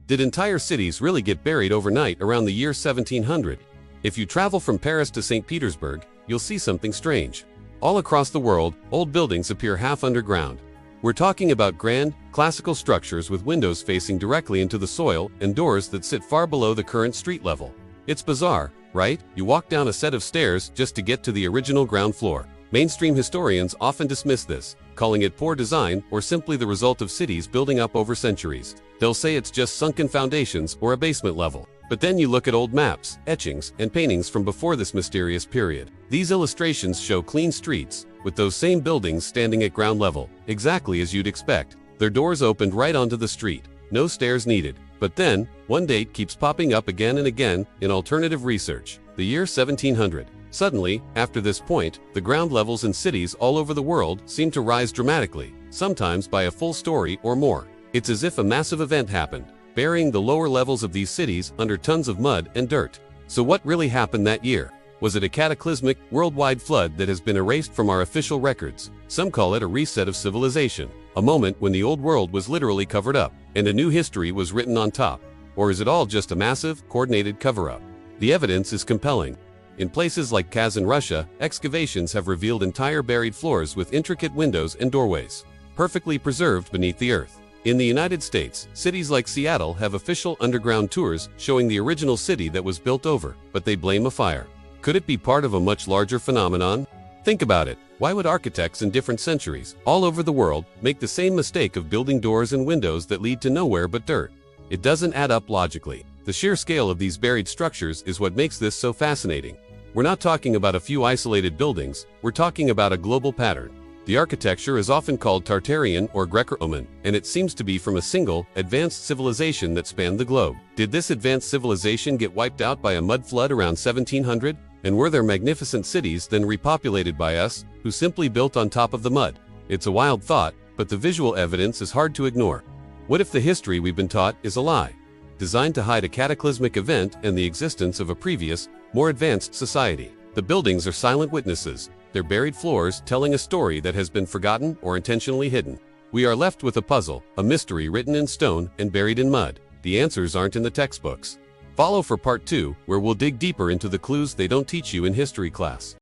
Did entire cities really get buried overnight around the year 1700? If you travel from Paris to St. Petersburg, you'll see something strange. All across the world, old buildings appear half underground. We're talking about grand, classical structures with windows facing directly into the soil and doors that sit far below the current street level. It's bizarre, right? You walk down a set of stairs just to get to the original ground floor. Mainstream historians often dismiss this, calling it poor design or simply the result of cities building up over centuries. They'll say it's just sunken foundations or a basement level. But then you look at old maps, etchings, and paintings from before this mysterious period. These illustrations show clean streets, with those same buildings standing at ground level, exactly as you'd expect. Their doors opened right onto the street, no stairs needed. But then, one date keeps popping up again and again in alternative research: the year 1700. Suddenly, after this point, the ground levels in cities all over the world seem to rise dramatically, sometimes by a full story or more. It's as if a massive event happened, burying the lower levels of these cities under tons of mud and dirt. So what really happened that year? Was it a cataclysmic, worldwide flood that has been erased from our official records? Some call it a reset of civilization, a moment when the old world was literally covered up, and a new history was written on top. Or is it all just a massive, coordinated cover-up? The evidence is compelling. In places like Kazan, Russia, excavations have revealed entire buried floors with intricate windows and doorways, perfectly preserved beneath the earth. In the United States, cities like Seattle have official underground tours showing the original city that was built over, but they blame a fire. Could it be part of a much larger phenomenon? Think about it. Why would architects in different centuries, all over the world, make the same mistake of building doors and windows that lead to nowhere but dirt? It doesn't add up logically. The sheer scale of these buried structures is what makes this so fascinating. We're not talking about a few isolated buildings, we're talking about a global pattern. The architecture is often called Tartarian or Greco-Roman, and it seems to be from a single, advanced civilization that spanned the globe. Did this advanced civilization get wiped out by a mud flood around 1700? And were there magnificent cities then repopulated by us, who simply built on top of the mud? It's a wild thought, but the visual evidence is hard to ignore. What if the history we've been taught is a lie, designed to hide a cataclysmic event and the existence of a previous, more advanced society? The buildings are silent witnesses, their buried floors telling a story that has been forgotten or intentionally hidden. We are left with a puzzle, a mystery written in stone and buried in mud. The answers aren't in the textbooks. Follow for part 2, where we'll dig deeper into the clues they don't teach you in history class.